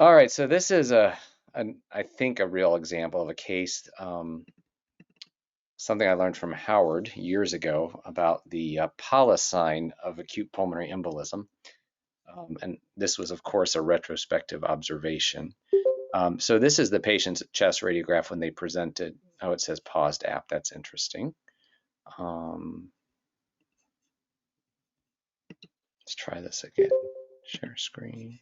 All right, so this is I think a real example of a case, something I learned from Howard years ago about the sign of acute pulmonary embolism. And this was, of course, a retrospective observation. So this is the patient's chest radiograph when they presented. Oh, it says paused app. That's interesting. Let's try this again. Share screen.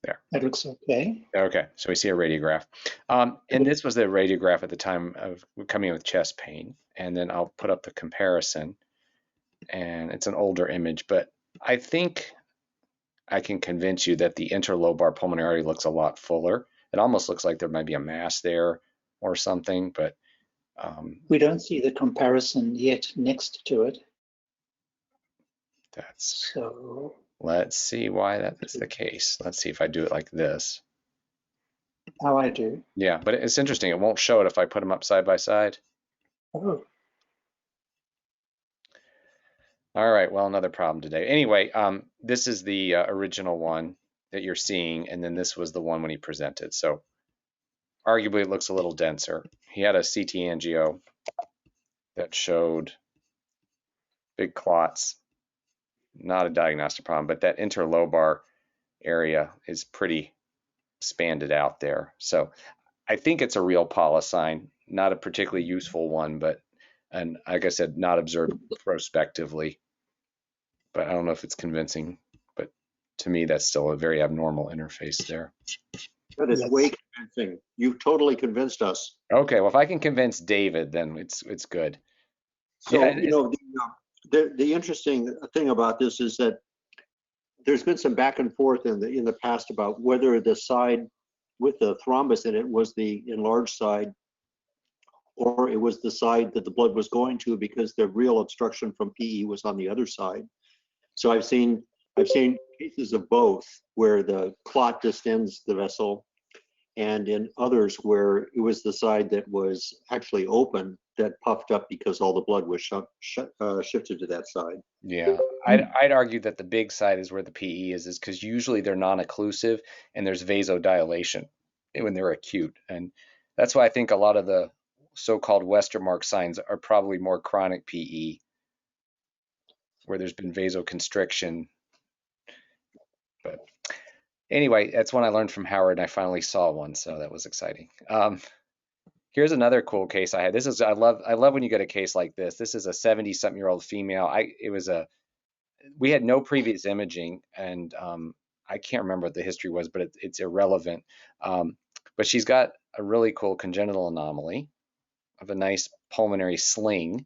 There. That looks okay. Okay, so we see a radiograph. And this was the radiograph at the time of coming in with chest pain. And then I'll put up the comparison. And it's an older image, but I think I can convince you that the interlobar pulmonary looks a lot fuller. It almost looks like there might be a mass there or something, but We don't see the comparison yet next to it. that's, So let's see why that is the case. Let's see if I do it like this. how I do. Yeah, but it's interesting. It won't show it if I put them up side by side. Oh, All right, well, another problem today. Anyway, this is the original one that you're seeing, and then this was the one when he presented. So arguably it looks a little denser. He had a CT angio that showed big clots, not a diagnostic problem, but that interlobar area is pretty expanded out there. So I think it's a real sign, not a particularly useful one, but, and like I said, not observed prospectively. But I don't know if it's convincing, but to me, that's still a very abnormal interface there. That is yes. way convincing. You've totally convinced us. Okay, well, if I can convince David, then it's good. So, Yeah, you know, the interesting thing about this is that there's been some back and forth in the past about whether the side with the thrombus in it was the enlarged side or it was the side that the blood was going to, because the real obstruction from PE was on the other side. So I've seen cases of both where the clot distends the vessel, and in others where it was the side that was actually open that puffed up because all the blood was shifted to that side. yeah. I'd argue that the big side is where the PE is because usually they're non-occlusive and there's vasodilation when they're acute, and that's why I think a lot of the so-called Westermark signs are probably more chronic PE, where there's been vasoconstriction. But anyway, that's one I learned from Howard, and I finally saw one, so that was exciting. Here's another cool case I had. This is I love when you get a case like this. This is a 70-something-year-old female. We had no previous imaging, and I can't remember what the history was, but it's irrelevant. But she's got a really cool congenital anomaly of a nice pulmonary sling,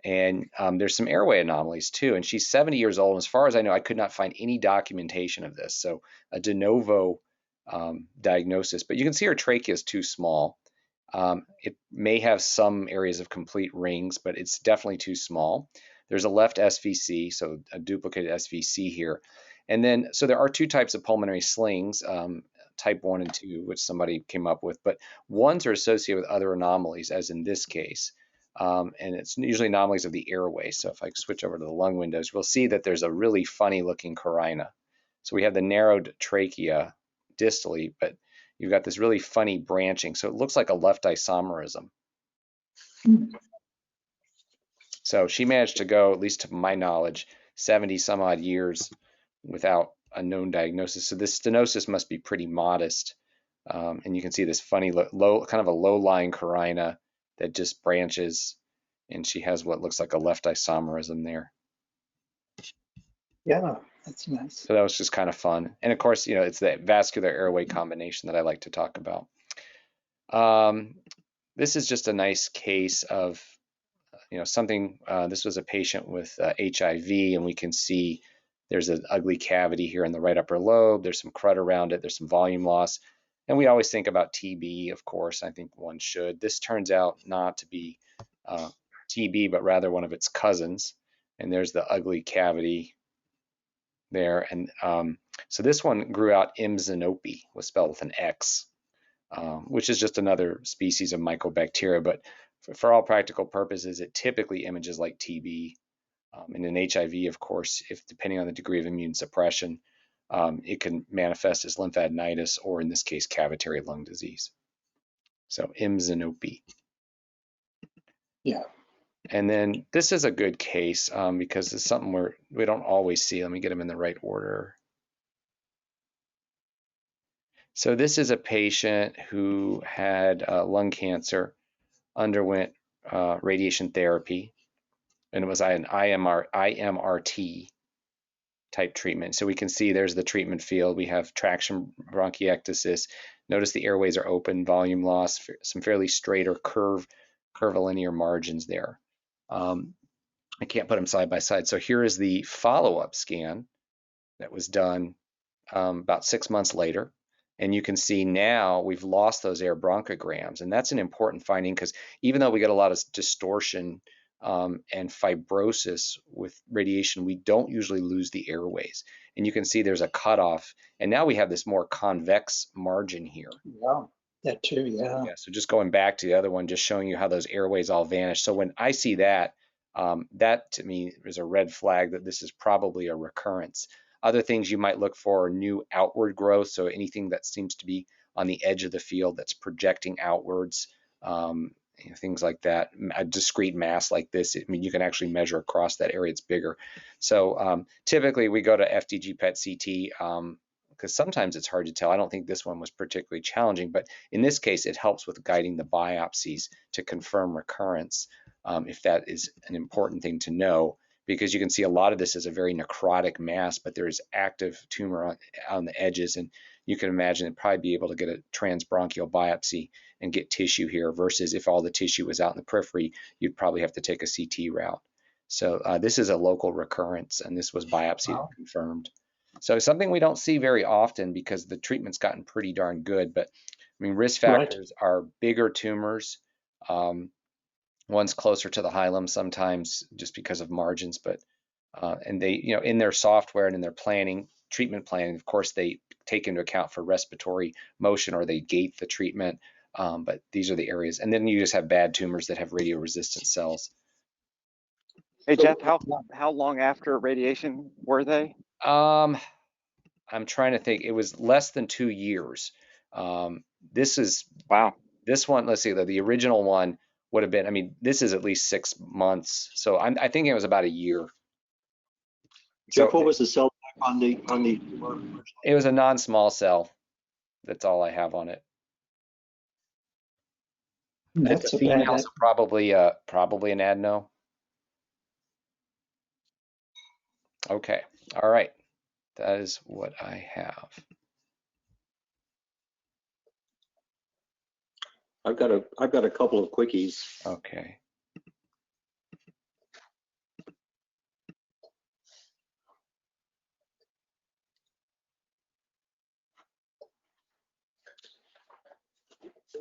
and there's some airway anomalies too. And she's 70 years old. And as far as I know, I could not find any documentation of this. So a de novo diagnosis. But you can see her trachea is too small. It may have some areas of complete rings, but it's definitely too small. There's a left SVC, so a duplicated SVC here. And then, so there are two types of pulmonary slings, type 1 and 2, which somebody came up with, but ones are associated with other anomalies, as in this case. And it's usually anomalies of the airway. So if I switch over to the lung windows, we'll see that there's a really funny looking carina. So we have the narrowed trachea distally, but you've got this really funny branching. So it looks like a left isomerism. So she managed to go, at least to my knowledge, 70 some odd years without a known diagnosis. So this stenosis must be pretty modest. And you can see this funny low, kind of a low-lying carina that just branches, and she has what looks like a left isomerism there. Yeah, that's nice. So that was just kind of fun. And of course, you know, it's that vascular airway combination that I like to talk about. This is just a nice case of, you know, something, this was a patient with HIV, and we can see there's an ugly cavity here in the right upper lobe. There's some crud around it. There's some volume loss. And we always think about TB, of course. I think one should. This turns out not to be TB, but rather one of its cousins. And there's the ugly cavity there. And so this one grew out Imzanope, was spelled with an X, which is just another species of mycobacteria. But for all practical purposes, it typically images like TB. And in HIV, of course, if depending on the degree of immune suppression, it can manifest as lymphadenitis or, in this case, cavitary lung disease. So IMS and OP. Yeah. And then this is a good case because it's something we don't always see. Let me get them in the right order. So this is a patient who had lung cancer, underwent radiation therapy, and it was an IMRT type treatment. So we can see there's the treatment field. We have traction bronchiectasis. Notice the airways are open, volume loss, some fairly straight or curvilinear margins there. I can't put them side by side. So here is the follow-up scan that was done about 6 months later. And you can see now we've lost those air bronchograms. And that's an important finding because even though we get a lot of distortion and fibrosis with radiation, we don't usually lose the airways. And you can see there's a cutoff. And now we have this more convex margin here. Yeah, that too, yeah. Yeah, so just going back to the other one, just showing you how those airways all vanish. So when I see that, that to me is a red flag that this is probably a recurrence. Other things you might look for are new outward growth, so anything that seems to be on the edge of the field that's projecting outwards, things like that. A discrete mass like this, I mean, you can actually measure across that area, it's bigger. So typically we go to FDG PET CT because sometimes it's hard to tell. I don't think this one was particularly challenging, but in this case, it helps with guiding the biopsies to confirm recurrence, if that is an important thing to know, because you can see a lot of this is a very necrotic mass, but there is active tumor on the edges, and you can imagine it'd probably be able to get a transbronchial biopsy and get tissue here, versus if all the tissue was out in the periphery, you'd probably have to take a CT route. So this is a local recurrence, and this was biopsied and confirmed. So something we don't see very often because the treatment's gotten pretty darn good. But I mean, risk factors are bigger tumors. One's closer to the hilum sometimes just because of margins, but and they, in their software and in their planning, treatment planning, of course, they take into account for respiratory motion or they gate the treatment. But these are the areas. And then you just have bad tumors that have radio-resistant cells. Hey, Jeff, how long after radiation were they? I'm trying to think. It was less than 2 years. This is Wow. This one. Let's see. The original one would have been. I mean, this is at least 6 months. So I think it was about a year. Jeff, what was the cell type on the? It was a non-small cell. That's all I have on it. That's it's a female, so probably an adeno. Okay. All right. That is what I have. I've got a couple of quickies. Okay.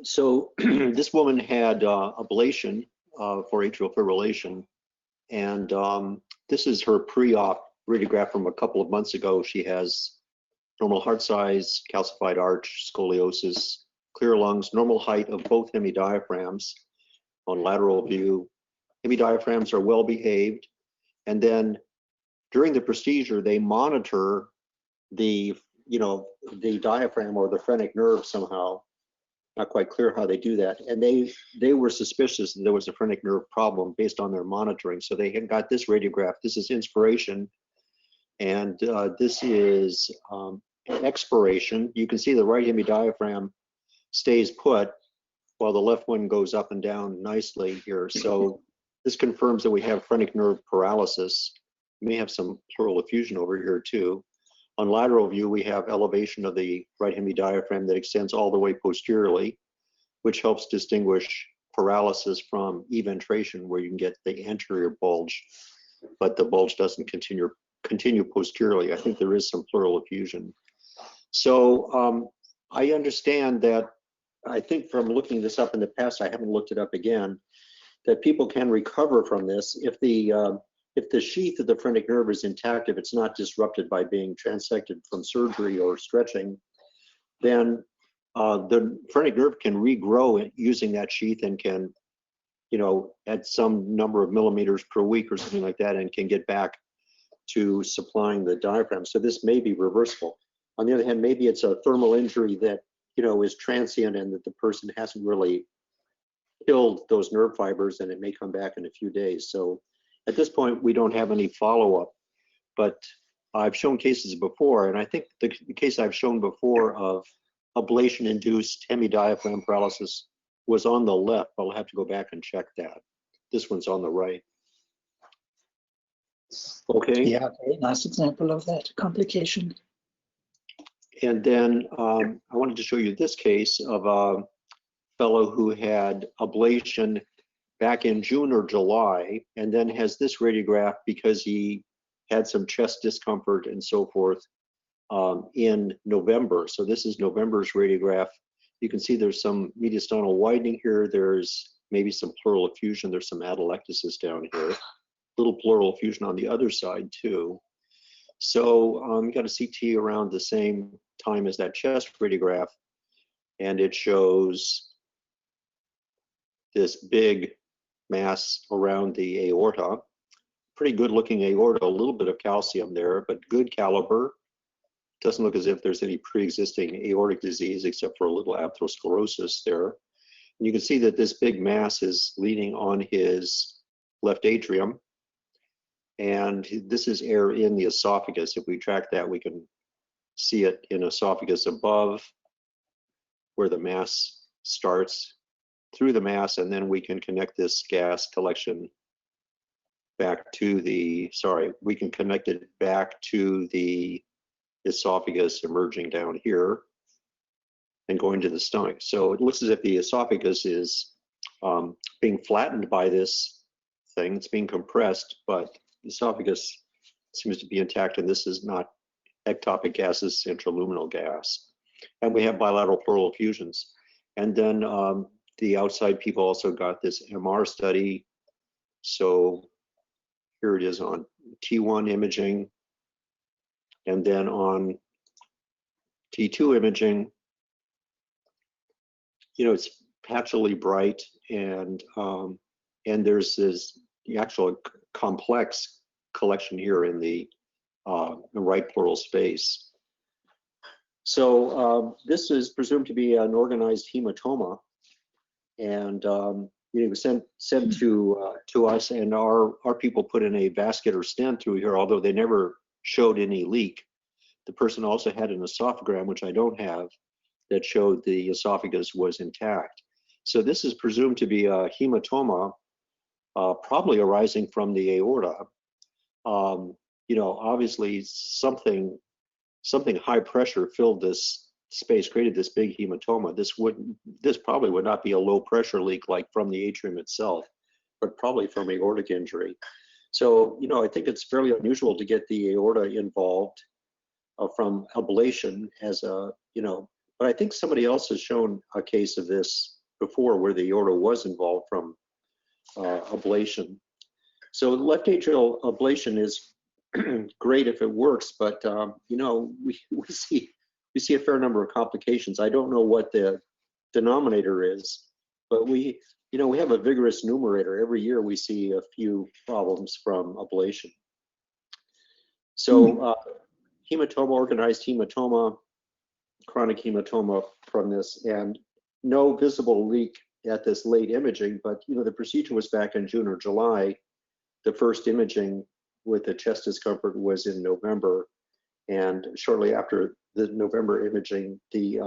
So this woman had ablation for atrial fibrillation, and this is her pre-op radiograph from a couple of months ago. She has normal heart size, calcified arch, scoliosis, clear lungs, normal height of both hemidiaphragms on lateral view. Hemidiaphragms are well behaved, and then during the procedure they monitor the diaphragm or the phrenic nerve somehow. Not quite clear how they do that. And they were suspicious that there was a phrenic nerve problem based on their monitoring. So they had got this radiograph. This is inspiration. And this is expiration. You can see the right hemidiaphragm stays put while the left one goes up and down nicely here. So this confirms that we have phrenic nerve paralysis. We may have some pleural effusion over here too. On lateral view, we have elevation of the right hemidiaphragm that extends all the way posteriorly, which helps distinguish paralysis from eventration, where you can get the anterior bulge, but the bulge doesn't continue posteriorly. I think there is some pleural effusion. So I understand that, I think from looking this up in the past, I haven't looked it up again, that people can recover from this if the sheath of the phrenic nerve is intact, if it's not disrupted by being transected from surgery or stretching, then the phrenic nerve can regrow using that sheath and can, you know, at some number of millimeters per week or something like that, and can get back to supplying the diaphragm. So this may be reversible. On the other hand, maybe it's a thermal injury that, you know, is transient and that the person hasn't really killed those nerve fibers, and it may come back in a few days. So at this point, we don't have any follow-up, but I've shown cases before, and I think the case I've shown before of ablation-induced hemidiaphragm paralysis was on the left. I'll have to go back and check that. This one's on the right. Okay. Yeah, very nice example of that complication. And then I wanted to show you this case of a fellow who had ablation back in June or July, and then has this radiograph because he had some chest discomfort and so forth in November. So this is November's radiograph. You can see there's some mediastinal widening here. There's maybe some pleural effusion. There's some atelectasis down here. Little pleural effusion on the other side too. So you got a CT around the same time as that chest radiograph, and it shows this big mass around the aorta. Pretty good looking aorta, a little bit of calcium there, but good caliber. Doesn't look as if there's any pre-existing aortic disease except for a little atherosclerosis there. And you can see that this big mass is leaning on his left atrium. And this is air in the esophagus. If we track that, we can see it in esophagus above where the mass starts, through the mass, and then we can connect this gas collection back to the, we can connect it back to the esophagus emerging down here and going to the stomach. So it looks as if the esophagus is being flattened by this thing. It's being compressed, but the esophagus seems to be intact, and this is not ectopic gas, this is intraluminal gas. And we have bilateral pleural effusions. And then the outside people also got this MR study. So here it is on T1 imaging, and then on T2 imaging, you know, it's patchily bright, and there's this the actual complex collection here in the right pleural space. So this is presumed to be an organized hematoma, and it was sent to us, and our people put in a vascular stent through here, although they never showed any leak. The person also had an esophagram, which I don't have, that showed the esophagus was intact. So this is presumed to be a hematoma, probably arising from the aorta. You know, obviously something high pressure filled this space, created this big hematoma. This probably would not be a low pressure leak like from the atrium itself, but probably from aortic injury. So, you know, I think it's fairly unusual to get the aorta involved from ablation as a, you know, but I think somebody else has shown a case of this before where the aorta was involved from ablation. So left atrial ablation is great if it works, but you know, we see a fair number of complications. I don't know what the denominator is, but we have a vigorous numerator. Every year we see a few problems from ablation. So hematoma, organized hematoma, chronic hematoma from this, and no visible leak at this late imaging, but you know, the procedure was back in June or July. The first imaging with the chest discomfort was in November, and shortly after the November imaging, the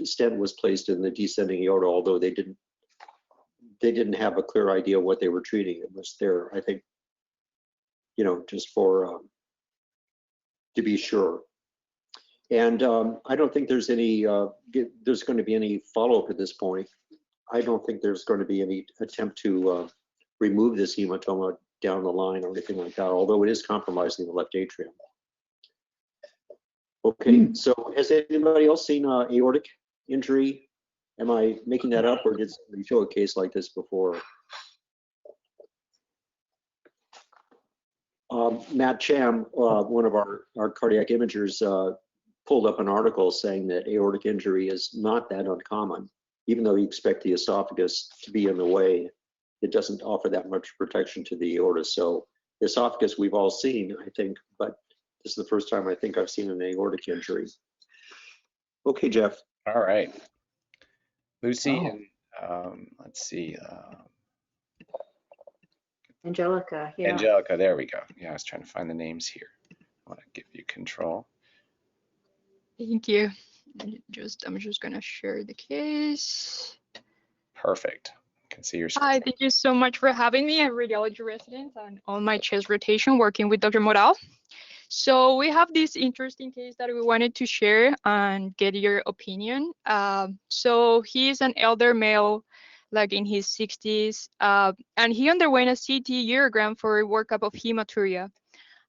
stent was placed in the descending aorta, although they didn't have a clear idea what they were treating. It was there, I think, you know, just for to be sure. And I don't think there's any there's going to be any follow-up at this point. I don't think there's going to be any attempt to remove this hematoma down the line or anything like that, although it is compromising the left atrium. Okay, so has anybody else seen aortic injury? Am I making that up, or did somebody show a case like this before? Matt Cham, one of our cardiac imagers, pulled up an article saying that aortic injury is not that uncommon. even though you expect the esophagus to be in the way, it doesn't offer that much protection to the aorta. So the esophagus we've all seen, I think, but this is the first time I think I've seen an aortic injury. Okay, Jeff. All right. Lucy, Oh. and let's see, Angelica, yeah. Angelica, there we go. Yeah, I was trying to find the names here. I want to give you control. Thank you. I'm just gonna share the case. Perfect. I can see your screen. Hi, thank you so much for having me. I'm a radiology resident and on my chest rotation working with Dr. Moral. So we have this interesting case that we wanted to share and get your opinion. So he is an elder male, like in his 60s, and he underwent a CT urogram for a workup of hematuria.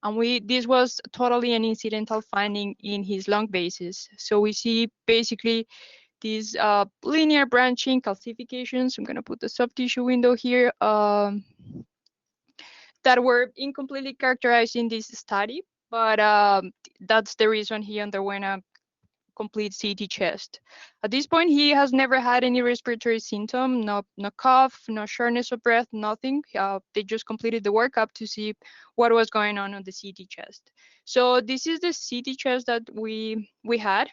And this was totally an incidental finding in his lung bases. So we see basically these linear branching calcifications. I'm going to put the soft tissue window here that were incompletely characterized in this study, but that's the reason he underwent a complete CT chest. At this point, he has never had any respiratory symptom, no cough, no shortness of breath, nothing. They just completed the workup to see what was going on the CT chest. So this is the CT chest that we had.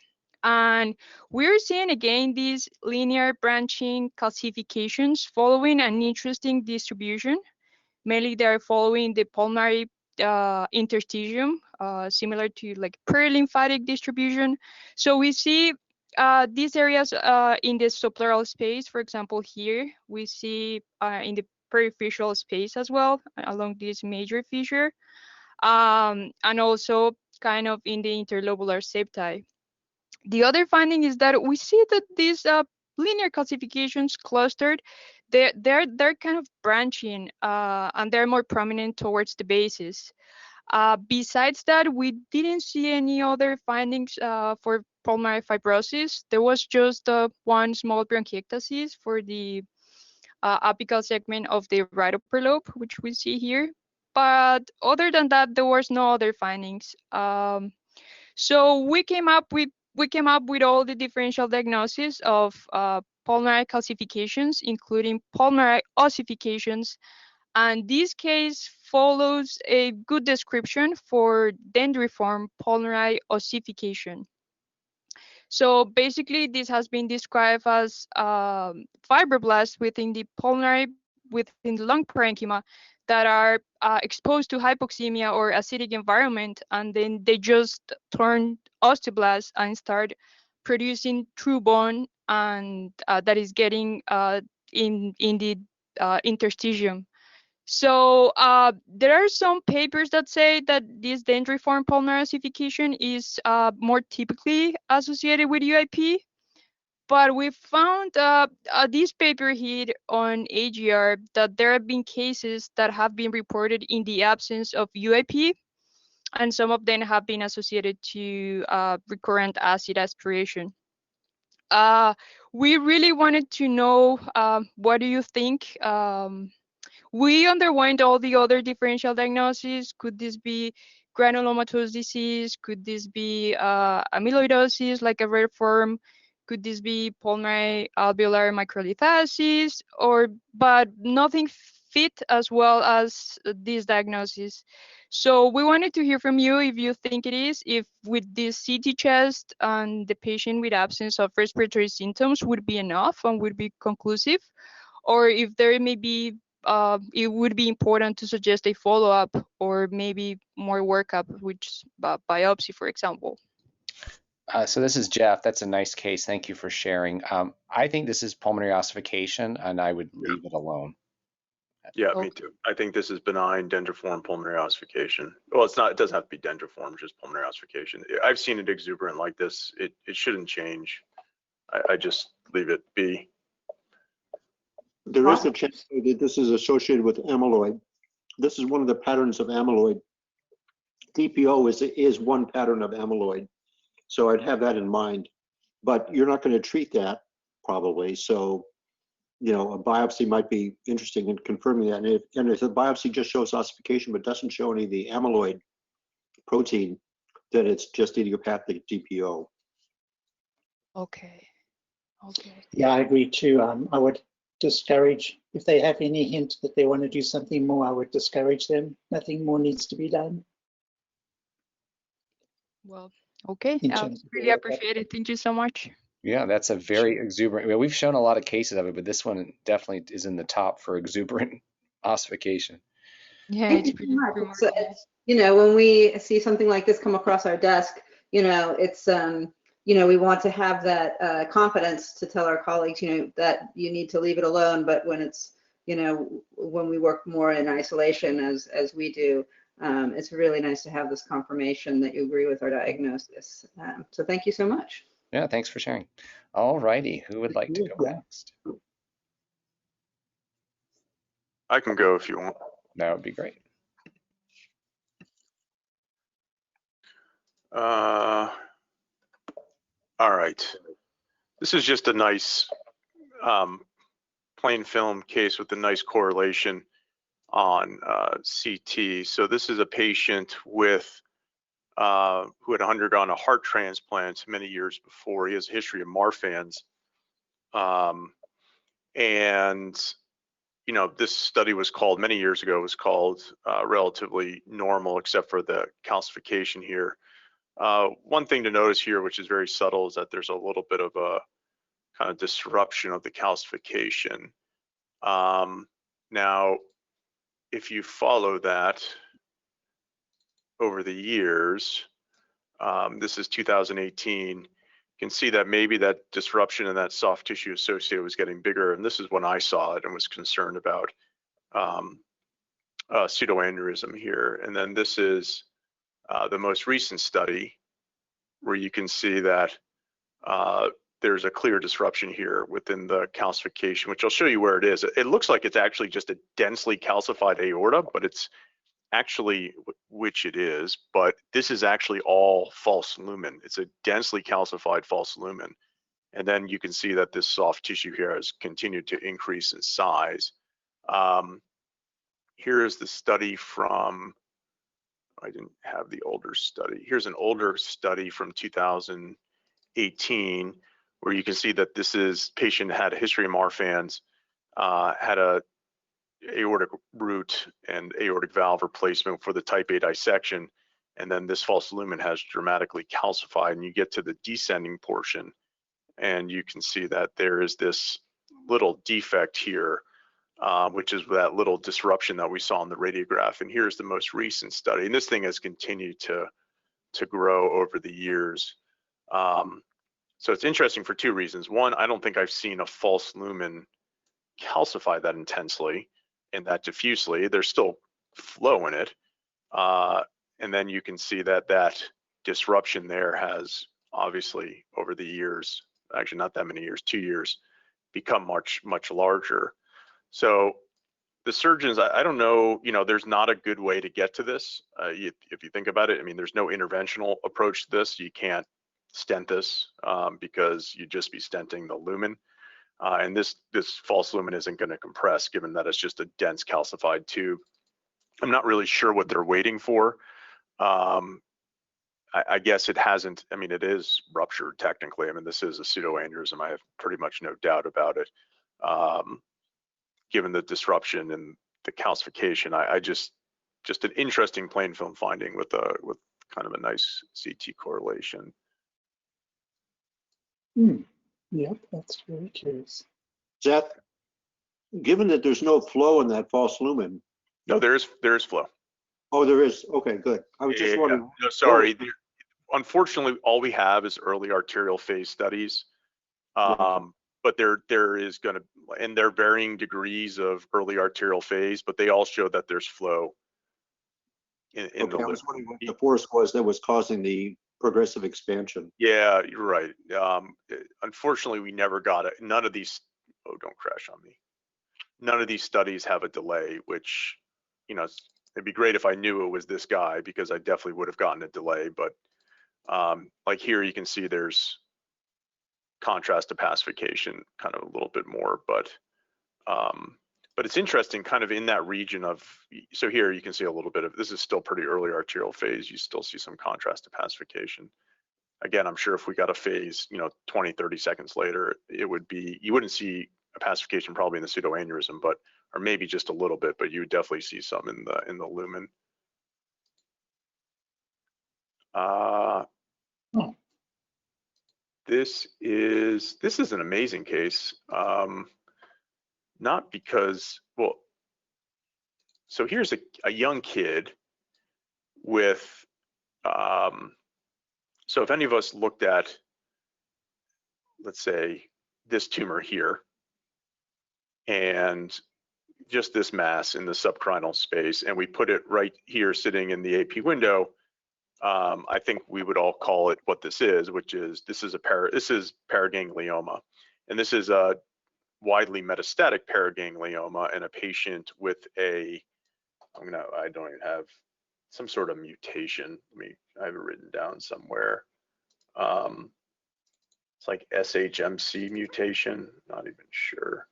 And we're seeing again these linear branching calcifications following an interesting distribution. Mainly they are following the pulmonary interstitium, similar to like perilymphatic distribution. So we see these areas in the subpleural space. For example, here we see in the peripheral space as well along this major fissure, and also kind of in the interlobular septi. The other finding is that we see that these linear calcifications clustered, they're kind of branching and they're more prominent towards the bases. Besides that, we didn't see any other findings for pulmonary fibrosis. There was just one small bronchiectasis for the apical segment of the right upper lobe, which we see here. But other than that, there was no other findings. So we came up with all the differential diagnoses of pulmonary calcifications, including pulmonary ossifications, and this case follows a good description for dendriform pulmonary ossification. So basically, this has been described as fibroblasts within the pulmonary, within the lung parenchyma, that are exposed to hypoxemia or acidic environment, and then they just turn osteoblasts and start producing true bone, and that is getting in the interstitium. So there are some papers that say that this dendriform pulmonary ossification is more typically associated with UIP, but we found this paper here on AGR that there have been cases that have been reported in the absence of UIP, and some of them have been associated to recurrent acid aspiration. We really wanted to know what do you think? We underwent all the other differential diagnoses. Could this be granulomatous disease? Could this be amyloidosis, like a rare form? Could this be pulmonary alveolar microlithasis? But nothing fit as well as this diagnosis. So we wanted to hear from you if you think it is, if with this CT chest and the patient with absence of respiratory symptoms would be enough and would be conclusive, or if there may be it would be important to suggest a follow-up or maybe more workup, which biopsy, for example. So this is Jeff. That's a nice case. Thank you for sharing. I think this is pulmonary ossification, and I would leave it alone. Yeah, Okay. me too. I think this is benign dendriform pulmonary ossification. Well, it's not. It doesn't have to be dendriform, just pulmonary ossification. I've seen it exuberant like this. It shouldn't change. I just leave it be. There is a chance that this is associated with amyloid. This is one of the patterns of amyloid. DPO is one pattern of amyloid. So I'd have that in mind. But you're not going to treat that probably. So, you know, a biopsy might be interesting in confirming that. And if the biopsy just shows ossification but doesn't show any of the amyloid protein, then it's just idiopathic DPO. Okay. Okay. Yeah, I agree too. I would discourage, if they have any hint that they want to do something more, I would discourage them. Nothing more needs to be done Well, okay. in terms of Really the workup. appreciate it. Thank you so much. Yeah, that's a very exuberant. Well, we've shown a lot of cases of it, but this one definitely is in the top for exuberant ossification. Yeah, Thank it's you so pretty much. remarkable. When we see something like this come across our desk, it's, we want to have that confidence to tell our colleagues, that you need to leave it alone. But when it's, when we work more in isolation as we do, it's really nice to have this confirmation that you agree with our diagnosis. So thank you so much. Yeah, thanks for sharing. All righty, who would like to go Yeah. next? I can go if you want. That would be great. All right. This is just a nice plain film case with a nice correlation on CT. So this is a patient with who had undergone a heart transplant many years before. He has a history of Marfan's. And this study was called, many years ago, was called relatively normal, except for the calcification here. One thing to notice here, which is very subtle, is that there's a little bit of a kind of disruption of the calcification. Now, if you follow that over the years, this is 2018, you can see that maybe that disruption in that soft tissue associated was getting bigger. And this is when I saw it and was concerned about pseudo-aneurysm here. And then this is the most recent study where you can see that there's a clear disruption here within the calcification, which I'll show you where it is. It looks like it's actually just a densely calcified aorta, but it's actually, which it is, but this is actually all false lumen. It's a densely calcified false lumen. And then you can see that this soft tissue here has continued to increase in size. Here is the study from, I didn't have the older study. Here's an older study from 2018, where you can see that this is patient had a history of Marfan's, had a aortic root and aortic valve replacement for the type A dissection, and then this false lumen has dramatically calcified, and you get to the descending portion, and you can see that there is this little defect here, which is that little disruption that we saw in the radiograph. And here's the most recent study, and this thing has continued to grow over the years. So it's interesting for two reasons. One, I don't think I've seen a false lumen calcify that intensely and that diffusely. There's still flow in it. And then you can see that that disruption there has obviously over the years, actually not that many years, 2 years, become much, much larger. So the surgeons, I don't know, there's not a good way to get to this. If you think about it, I mean, there's no interventional approach to this. You can't stent this because you'd just be stenting the lumen. And this false lumen isn't going to compress, given that it's just a dense calcified tube. I'm not really sure what they're waiting for. I guess it hasn't, I mean, it is ruptured technically. I mean, this is a pseudo-aneurysm. I have pretty much no doubt about it. Given the disruption and the calcification, I just an interesting plain film finding with kind of a nice CT correlation. Yep, that's very curious. Seth, given that there's no flow in that false lumen. No, there is flow. Oh, there is. Okay, good. I was just wondering. No, sorry. Unfortunately, all we have is early arterial phase studies. But there is going to, and there are varying degrees of early arterial phase, but they all show that there's flow in the I was wondering what the force was that was causing the progressive expansion. Yeah, you're right. Unfortunately, we never got it. None of these, oh, don't crash on me. None of these studies have a delay, which, it'd be great if I knew it was this guy, because I definitely would have gotten a delay. But like here, you can see there's contrast to pacification kind of a little bit more, but it's interesting kind of in that region of, so here you can see a little bit of, this is still pretty early arterial phase. You still see some contrast to pacification. Again, I'm sure if we got a phase, 20, 30 seconds later, it would be, you wouldn't see a pacification probably in the pseudoaneurysm, but, or maybe just a little bit, but you would definitely see some in the lumen. This is an amazing case. Not because, well, so here's a young kid with, so if any of us looked at, let's say, this tumor here, and just this mass in the subcarinal space, and we put it right here sitting in the AP window, I think we would all call it what this is, which is, this is paraganglioma. And this is a widely metastatic paraganglioma in a patient with a, I don't even have, some sort of mutation. I have it written down somewhere. It's like SHMC mutation, not even sure.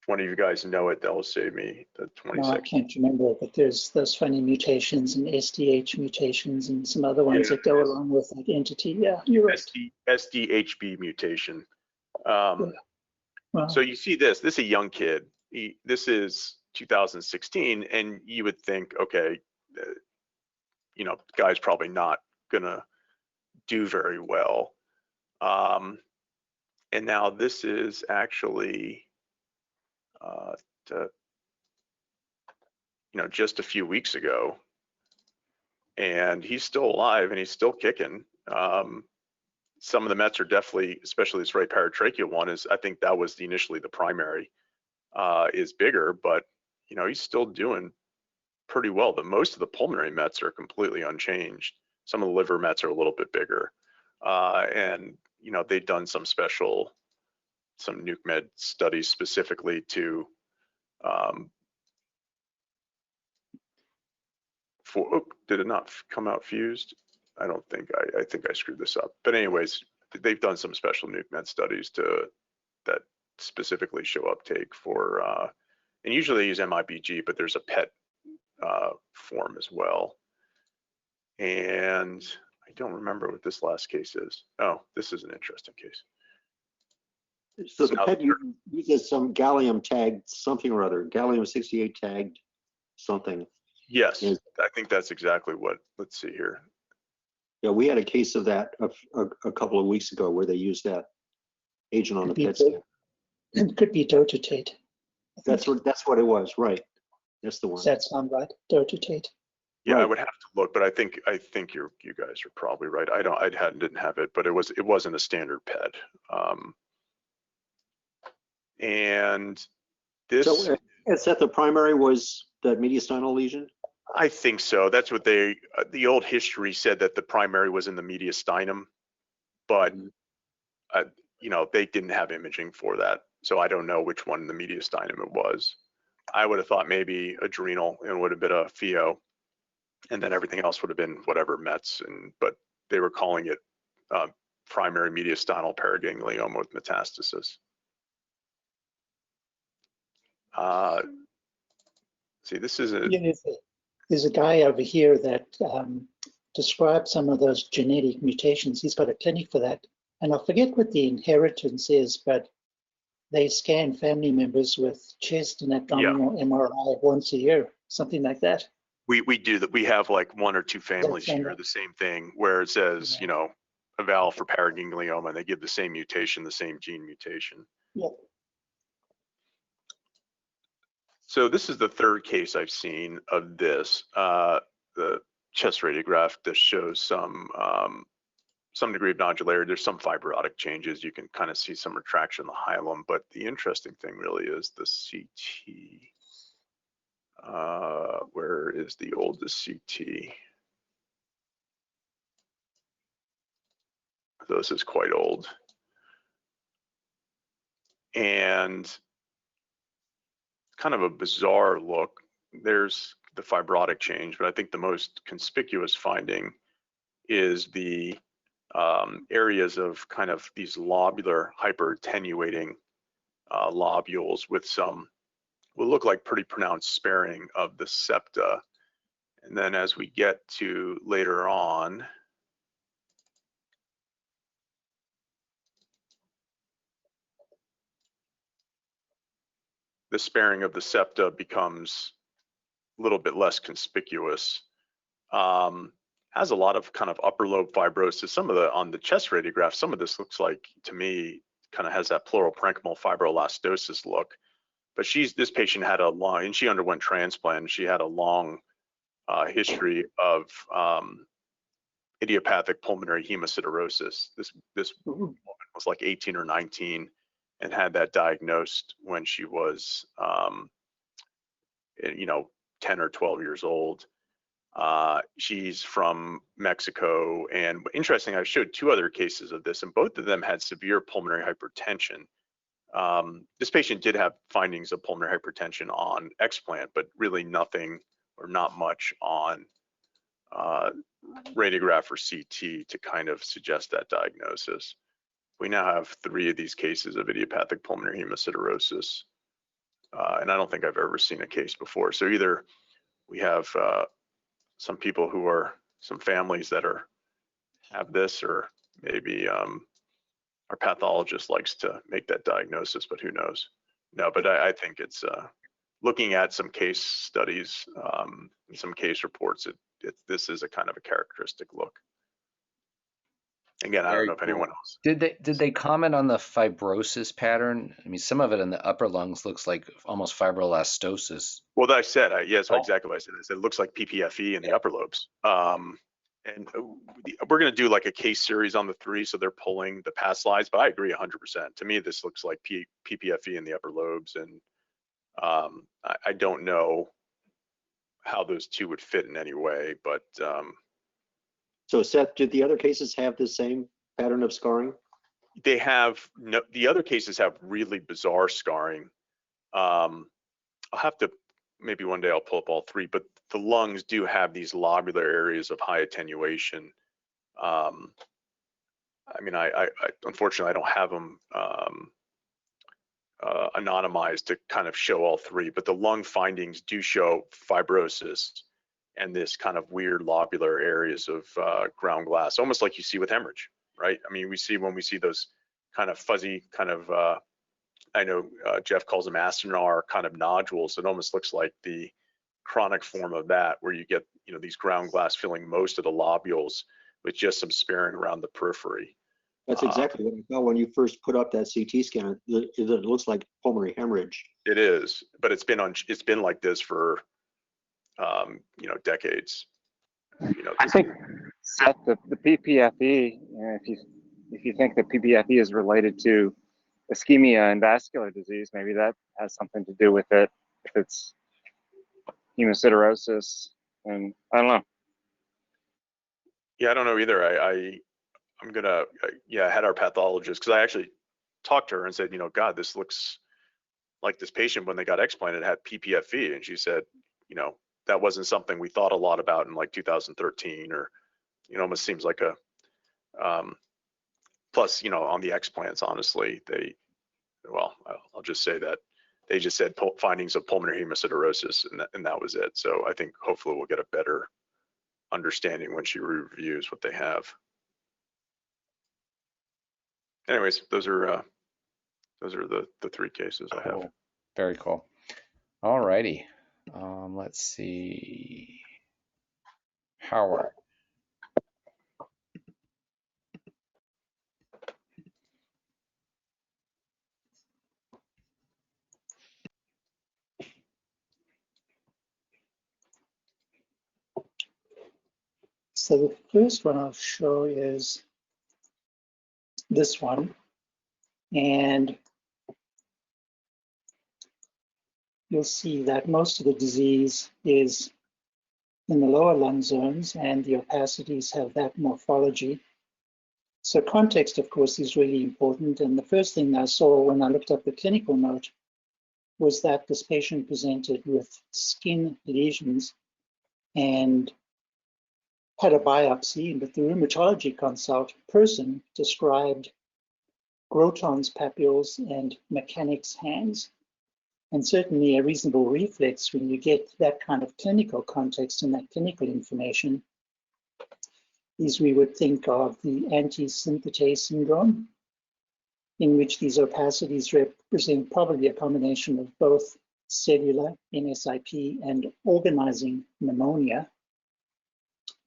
If one of you guys know it, they'll save me the 26. No, I can't remember, but there's those funny mutations and SDH mutations and some other ones that go along with that entity. Yeah, you're right. SDHB mutation. Wow. So you see this is a young kid. This is 2016, and you would think, okay, the guy's probably not gonna do very well. And now this is actually, just a few weeks ago, and he's still alive and he's still kicking. Some of the Mets are definitely, especially this right paratracheal one, I think that was initially the primary, is bigger, but he's still doing pretty well. But most of the pulmonary Mets are completely unchanged. Some of the liver Mets are a little bit bigger, and they've done some nuke med studies specifically to did it not come out fused? I don't think, I think I screwed this up. But anyways, they've done some special nuke med studies that specifically show uptake for, and usually they use MIBG, but there's a PET form as well. And I don't remember what this last case is. Oh, this is an interesting case. So the PET uses some gallium tagged something or other, gallium-68 tagged something. Yes, I think that's exactly what, let's see here. Yeah, we had a case of that a couple of weeks ago where they used that agent on the PET scan. It could be dotatate. That's what it was, right? That's the one. Does that sound right? Dotatate. Yeah, Right. I would have to look, but I think you guys are probably right. I didn't have it, but it wasn't a standard PET. And this. So is that the primary was the mediastinal lesion? I think so. That's what the old history said, that the primary was in the mediastinum, but they didn't have imaging for that, so I don't know which one in the mediastinum it was. I would have thought maybe adrenal and would have been a pheo, and then everything else would have been whatever Mets, but they were calling it primary mediastinal paraganglioma with metastasis. See, this is There's a guy over here that describes some of those genetic mutations. He's got a clinic for that. And I forget what the inheritance is, but they scan family members with chest and abdominal MRI once a year, something like that. We do that. We have like one or two families here, the same thing, where it says, eval for paraganglioma, and they give the same mutation, the same gene mutation. Yep. So this is the third case I've seen of this, the chest radiograph that shows some degree of nodularity. There's some fibrotic changes. You can kind of see some retraction in the hilum, but the interesting thing really is the CT. Where is the oldest CT? This is quite old. And kind of a bizarre look. There's the fibrotic change, but I think the most conspicuous finding is the areas of kind of these lobular hyperattenuating lobules with some, will look like pretty pronounced sparing of the septa. And then as we get to later on, the sparing of the septa becomes a little bit less conspicuous. Has a lot of kind of upper lobe fibrosis. Some of the, on the chest radiograph, some of this looks like, to me, kind of has that pleural parenchymal fibroelastosis look. But this patient had a long, and she underwent transplant. She had a long history of idiopathic pulmonary hemosiderosis. This woman was like 18 or 19 and had that diagnosed when she was, 10 or 12 years old. She's from Mexico, and interesting, I showed 2 other cases of this, and both of them had severe pulmonary hypertension. This patient did have findings of pulmonary hypertension on explant, but really nothing or not much on radiograph or CT to kind of suggest that diagnosis. We now have 3 of these cases of idiopathic pulmonary hemosiderosis, and I don't think I've ever seen a case before. So either we have some people who are, some families that have this, or maybe our pathologist likes to make that diagnosis, but who knows? No, but I think it's looking at some case studies, some case reports, this is a kind of a characteristic look. Again, I don't know if anyone else. Did they comment on the fibrosis pattern? I mean, some of it in the upper lungs looks like almost fibrolastosis. Well, that I said, yes, exactly what I said. I said it looks like PPFE in the upper lobes. And we're going to do like a case series on the 3, so they're pulling the past slides, but I agree 100%. To me, this looks like PPFE in the upper lobes, and I don't know how those 2 would fit in any way, but So Seth, did the other cases have the same pattern of scarring? they have no, the other cases have really bizarre scarring. I'll have to, maybe one day I'll pull up all 3, but the lungs do have these lobular areas of high attenuation. I mean, I unfortunately I don't have them anonymized to kind of show all 3, but the lung findings do show fibrosis and this kind of weird lobular areas of ground glass, almost like you see with hemorrhage, right? I mean, when we see those kind of fuzzy kind of, I know Jeff calls them acinar kind of nodules. It almost looks like the chronic form of that, where you get, these ground glass filling most of the lobules with just some sparing around the periphery. That's exactly what I thought when you first put up that CT scan. It looks like pulmonary hemorrhage. It is, but it's been like this for decades. I think, Seth, the PPFE, if you think that PPFE is related to ischemia and vascular disease, maybe that has something to do with it. If it's hemosiderosis, and I don't know. Yeah, I don't know either. I'm gonna, I had our pathologist, because I actually talked to her and said, God, this looks like this patient when they got explanted had PPFE, and she said, that wasn't something we thought a lot about in like 2013, or almost seems like a plus, on the explants, honestly, I'll just say that they just said findings of pulmonary hemosiderosis, and that was it. So I think hopefully we'll get a better understanding when she reviews what they have. Anyways, those are the 3 cases I have. Very cool. All righty. Let's see. Howard. So the first one I'll show is this one. And you'll see that most of the disease is in the lower lung zones, and the opacities have that morphology. So context, of course, is really important. And the first thing I saw when I looked up the clinical note was that this patient presented with skin lesions and had a biopsy, but the rheumatology consult person described Groton's papules and mechanics hands. And certainly a reasonable reflex when you get that kind of clinical context and that clinical information is we would think of the anti-synthetase syndrome, in which these opacities represent probably a combination of both cellular, NSIP, and organizing pneumonia.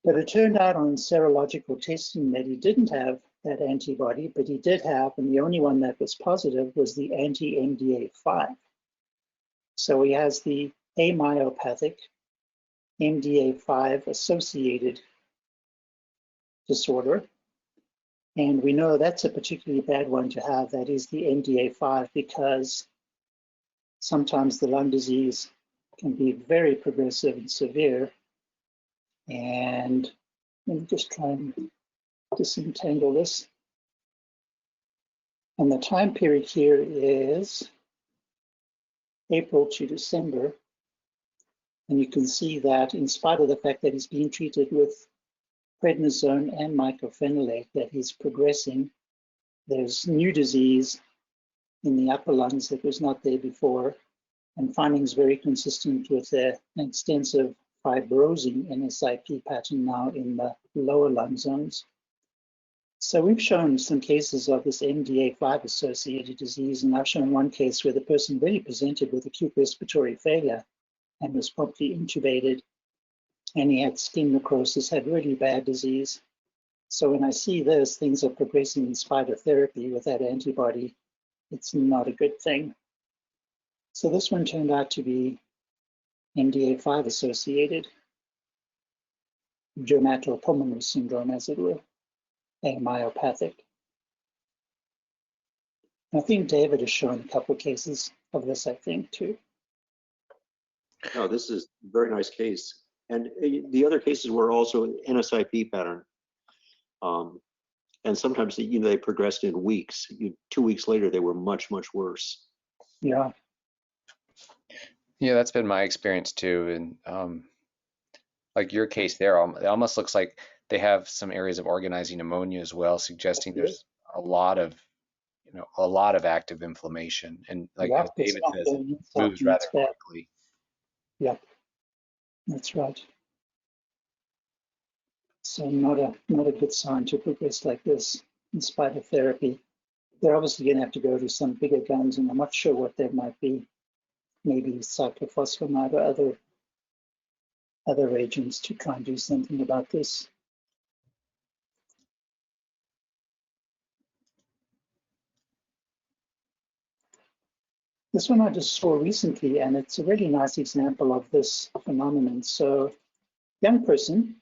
But it turned out on serological testing that he didn't have that antibody, but he did have, and the only one that was positive was the anti-MDA5. So he has the amyopathic MDA5 associated disorder. And we know that's a particularly bad one to have, that is the MDA5, because sometimes the lung disease can be very progressive and severe. And let me just try and disentangle this. And the time period here is April to December. And you can see that in spite of the fact that he's being treated with prednisone and mycophenolate, that he's progressing. There's new disease in the upper lungs that was not there before, and findings very consistent with an extensive fibrosing NSIP pattern now in the lower lung zones. So we've shown some cases of this MDA5 associated disease, and I've shown one case where the person really presented with acute respiratory failure and was promptly intubated, and he had skin necrosis, had really bad disease. So when I see this, things are progressing in spite of therapy with that antibody, it's not a good thing. So this one turned out to be MDA5 associated dermatopulmonary syndrome, as it were, amyopathic. I think David has shown a couple of cases of this, I think, too. No, this is a very nice case. And the other cases were also NSIP pattern. And sometimes they progressed in weeks. 2 weeks later, they were much, much worse. Yeah. Yeah, that's been my experience too. And like your case there, it almost looks like they have some areas of organizing pneumonia as well, suggesting there's a lot of active inflammation. And like as David says, it moves rather quickly. Yep, that's right. So not a good sign to progress like this in spite of therapy. They're obviously going to have to go to some bigger guns, and I'm not sure what that might be. Maybe cyclophosphamide or other agents to try and do something about this. This one I just saw recently, and it's a really nice example of this phenomenon. So, young person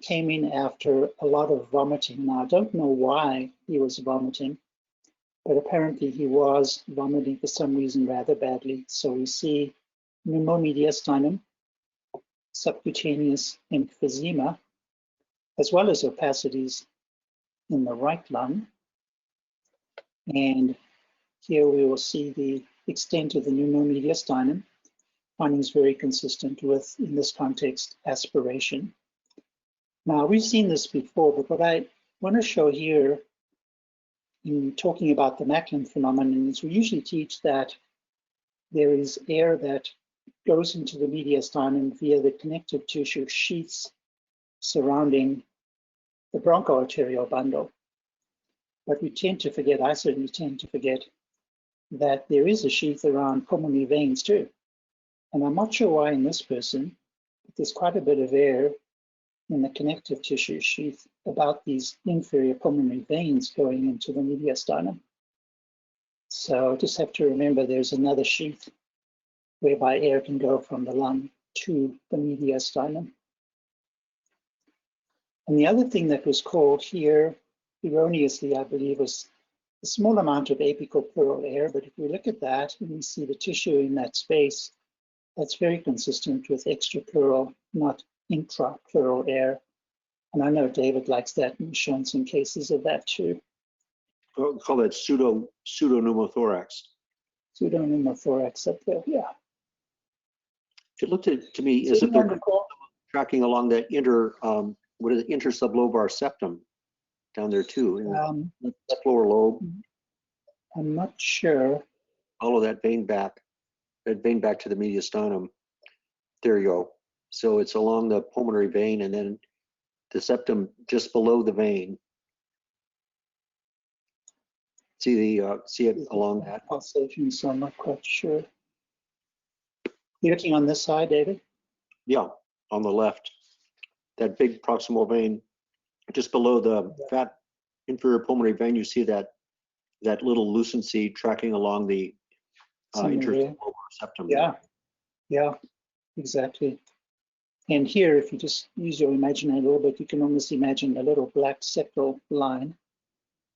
came in after a lot of vomiting. Now, I don't know why he was vomiting, but apparently he was vomiting for some reason rather badly. So we see pneumomediastinum, subcutaneous emphysema, as well as opacities in the right lung. And here we will see the extent of the pneumomediastinum. Findings very consistent with, in this context, aspiration. Now, we've seen this before, but what I want to show here in talking about the Macklin phenomenon is we usually teach that there is air that goes into the mediastinum via the connective tissue sheaths surrounding the bronchoarterial bundle. But we tend to forget, I certainly tend to forget, that there is a sheath around pulmonary veins too. And I'm not sure why in this person, but there's quite a bit of air in the connective tissue sheath about these inferior pulmonary veins going into the mediastinum. So just have to remember there's another sheath whereby air can go from the lung to the mediastinum. And the other thing that was called here, erroneously, I believe, was a small amount of apical pleural air. But if we look at that and we see the tissue in that space, that's very consistent with extrapleural, not intrapleural air. And I know David likes that, and he's shown some cases of that too. We'll call that pseudo-pneumothorax. Pseudo-pneumothorax up there, yeah. It looked to me as if they're tracking along that intersublobar septum down there too, in the lower lobe. I'm not sure. Follow that vein back to the mediastinum. There you go. So it's along the pulmonary vein and then the septum just below the vein. See it along that pulsation, so I'm not quite sure. You're looking on this side, David? Yeah, on the left, that big proximal vein, just below the fat inferior pulmonary vein, you see that little lucency tracking along the interlobar septum. Yeah, yeah, exactly. And here, if you just use your imagination a little bit, you can almost imagine a little black septal line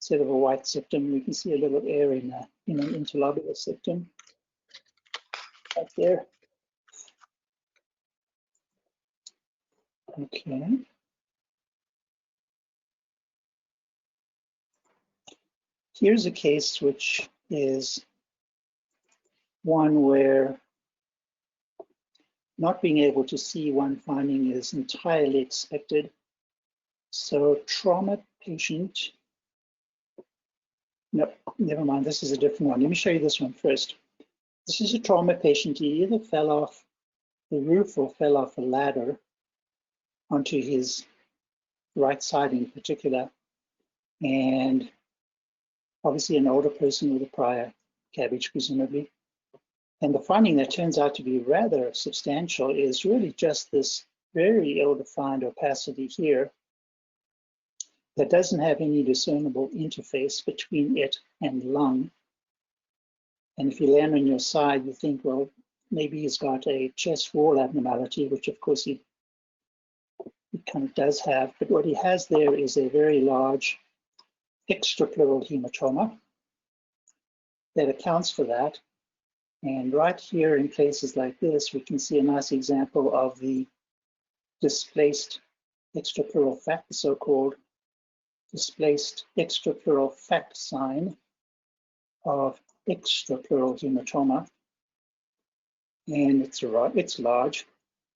instead of a white septum. We can see a little air in an interlobular septum right there. Okay. Here's a case which is one where not being able to see one finding is entirely expected. So trauma patient, no, never mind, this is a different one. Let me show you this one first. This is a trauma patient. He either fell off the roof or fell off a ladder onto his right side in particular. And obviously an older person with a prior CABG presumably. And the finding that turns out to be rather substantial is really just this very ill-defined opacity here that doesn't have any discernible interface between it and lung. And if you land on your side, you think, well, maybe he's got a chest wall abnormality, which of course he kind of does have. But what he has there is a very large extrapleural hematoma that accounts for that. And right here in places like this, we can see a nice example of the displaced extrapleural fat, the so-called displaced extrapleural fat sign of extrapleural hematoma. And it's large.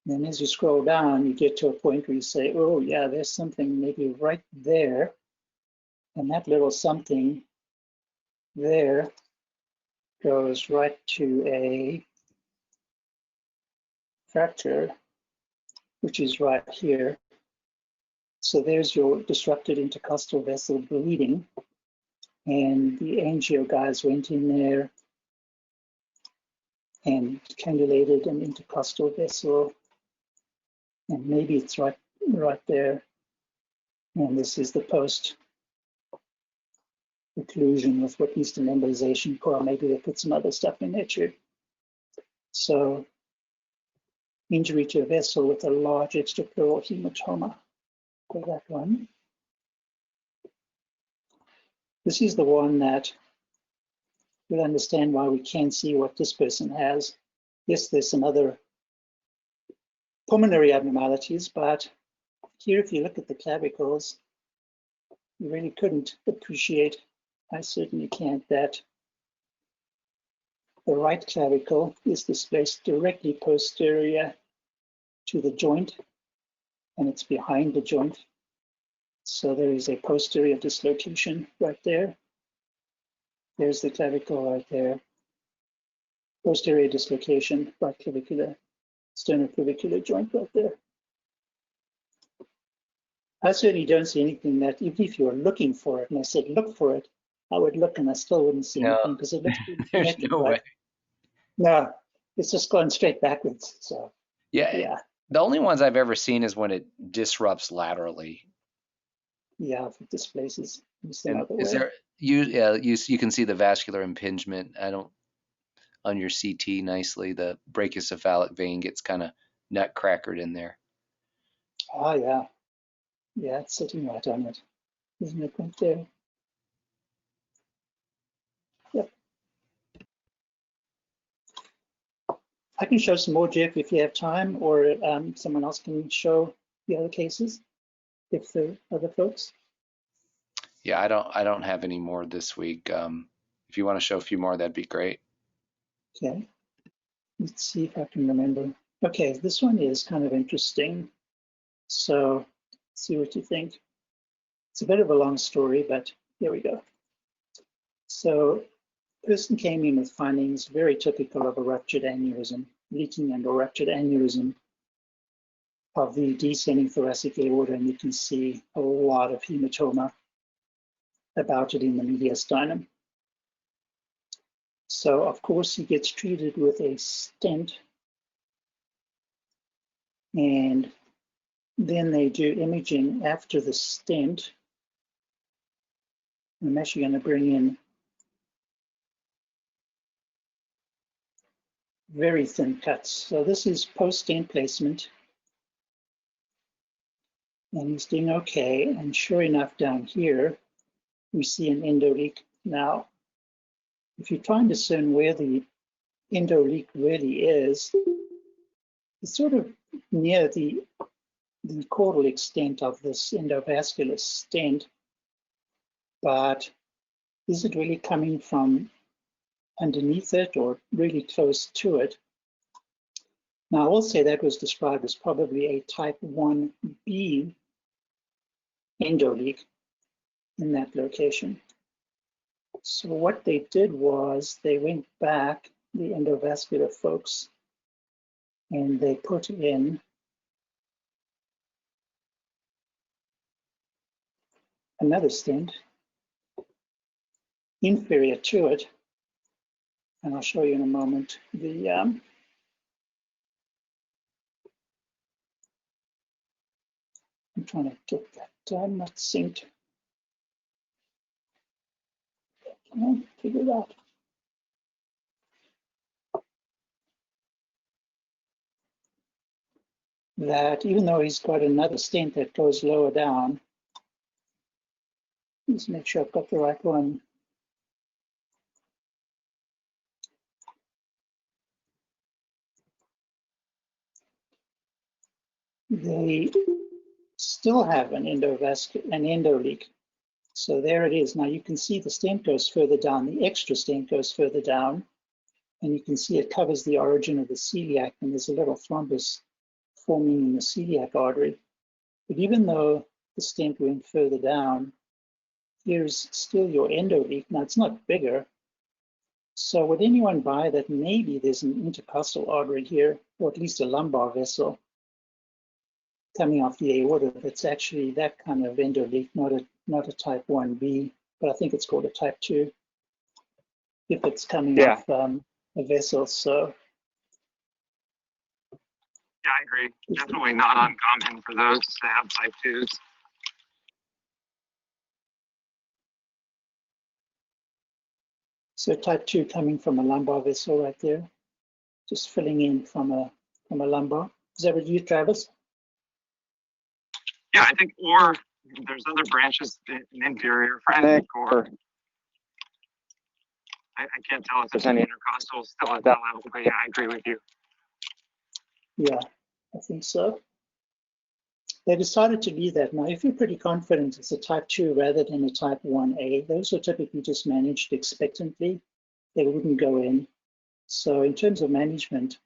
And then as you scroll down, you get to a point where you say, oh yeah, there's something maybe right there. And that little something there goes right to a fracture, which is right here. So there's your disrupted intercostal vessel bleeding. And the angio guys went in there and cannulated an intercostal vessel. And maybe it's right there. And this is the post occlusion with what used an embolization coil. Maybe they put some other stuff in there too. So injury to a vessel with a large extrapleural hematoma. For that one. This is the one that you'll understand why we can't see what this person has. Yes, there's some other pulmonary abnormalities, but here, if you look at the clavicles, you really couldn't appreciate, I certainly can't, that the right clavicle is displaced directly posterior to the joint, and it's behind the joint. So there is a posterior dislocation right there. There's the clavicle right there. Posterior dislocation, right clavicular, sternoclavicular joint right there. I certainly don't see anything that, even if you were looking for it, and I said look for it, I would look and I still wouldn't see anything because it looks pretty There's no way. No, it's just going straight backwards. So yeah. The only ones I've ever seen is when it disrupts laterally. Yeah, if it displaces. And is there you can see the vascular impingement. On your CT nicely, the brachiocephalic vein gets kind of nut crackered in there. Oh yeah. Yeah, it's sitting right on it. Isn't it right there? Yep. I can show some more, Jeff, if you have time, or someone else can show the other cases, if there are other folks. Yeah, I don't have any more this week. If you want to show a few more, that'd be great. Okay. Let's see if I can remember. Okay, this one is kind of interesting. So see what you think. It's a bit of a long story, but here we go. So person came in with findings very typical of a ruptured aneurysm, leaking and or ruptured aneurysm of the descending thoracic aorta, and you can see a lot of hematoma about it in the mediastinum. So of course he gets treated with a stent And then they do imaging after the stent. I'm actually going to bring in very thin cuts. So this is post-stent placement. And he's doing okay. And sure enough, down here, we see an endoleak. Now, if you try and discern where the endoleak really is, it's sort of near the caudal extent of this endovascular stent, but is it really coming from underneath it or really close to it? Now, I will say that was described as probably a type 1B endoleak in that location. So what they did was they went back, the endovascular folks, and they put in another stent inferior to it, and I'll show you in a moment. I'm trying to get that not synced. I'll figure it out. That even though he's got another stent that goes lower down, let's make sure I've got the right one. They still have an endoleak. So there it is. Now you can see the stent goes further down, the extra stent goes further down, and you can see it covers the origin of the celiac, and there's a little thrombus forming in the celiac artery. But even though the stent went further down, here's still your endoleak. Now it's not bigger. So would anyone buy that maybe there's an intercostal artery here, or at least a lumbar vessel coming off the aorta that's actually that kind of endoleak, not a type 1B, but I think it's called a type 2 if it's coming off a vessel. So yeah, I agree. Definitely not uncommon for those to have type 2s. So type 2 coming from a lumbar vessel right there, just filling in from a lumbar. Is that what you, Travis? Yeah, I think, or there's other branches in inferior phrenic, or I can't tell if there's any intercostals still at that level, but yeah, I agree with you. Yeah, I think so. They decided to leave that. Now, if you're pretty confident it's a type 2 rather than a type 1A, those are typically just managed expectantly. They wouldn't go in. So in terms of management,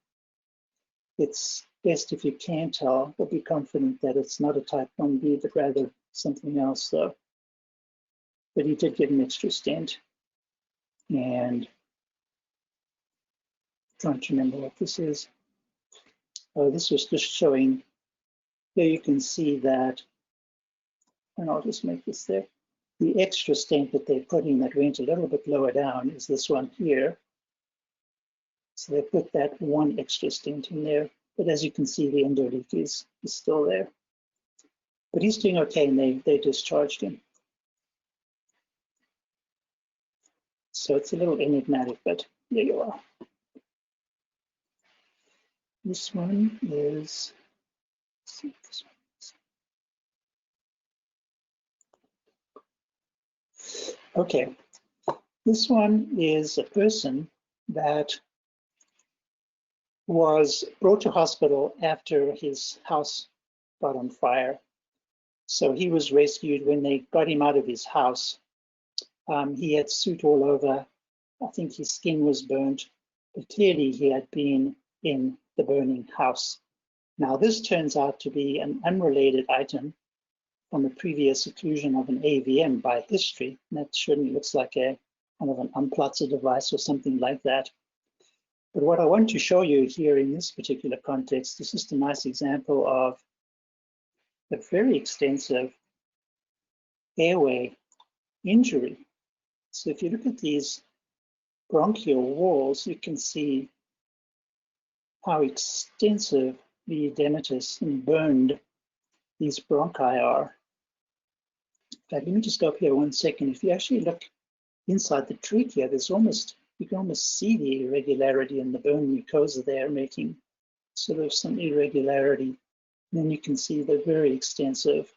it's best if you can tell or be confident that it's not a type 1B, but rather something else, though. But he did get an extra stent. And I'm trying to remember what this is. Oh, this was just showing. Here you can see that, and I'll just make this there. The extra stent that they put in that went a little bit lower down is this one here. So they put that one extra stent in there. But as you can see, the endoleak is still there. But he's doing okay, and they discharged him. So it's a little enigmatic, but there you are. This one is, let's see if this one is. Okay, this one is a person that was brought to hospital after his house got on fire. So he was rescued when they got him out of his house. He had soot all over. I think his skin was burnt, but clearly he had been in the burning house. Now this turns out to be an unrelated item from a previous occlusion of an AVM by history. And that certainly looks like a kind of an unplatzer device or something like that. But what I want to show you here in this particular context is just a nice example of a very extensive airway injury. So if you look at these bronchial walls, you can see how extensive the edematous and burned these bronchi are. In fact, let me just go up here 1 second. If you actually look inside the trachea, there's almost, you can almost see the irregularity in the bone mucosa there, making sort of some irregularity. And then you can see the very extensive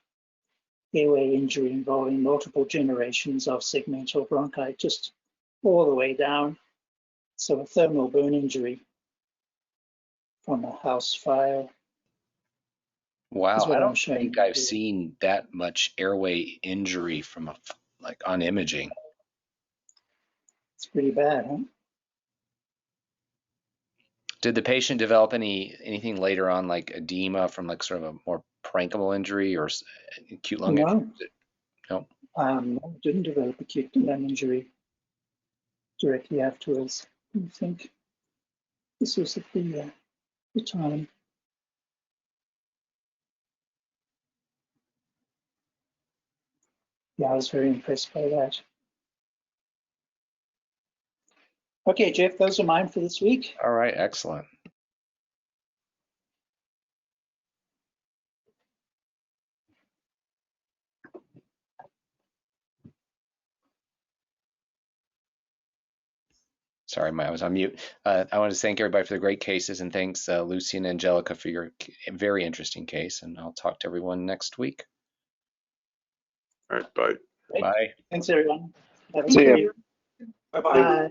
airway injury involving multiple generations of segmental bronchi, just all the way down. So a thermal bone injury from a house fire. Wow, I I'm don't showing think you I've here. seen that much airway injury from like on imaging. It's pretty bad, huh? Did the patient develop anything later on, like edema from like sort of a more parenchymal injury or acute lung injury? No, No. didn't develop acute lung injury directly afterwards. I think this was at the time. Yeah, I was very impressed by that. Okay, Jeff, those are mine for this week. All right, excellent. Sorry, I was on mute. I want to thank everybody for the great cases, and thanks Lucy and Angelica for your very interesting case, and I'll talk to everyone next week. All right, bye. Great. Bye. Thanks, everyone. Have a See good ya. day. Bye-bye. Bye.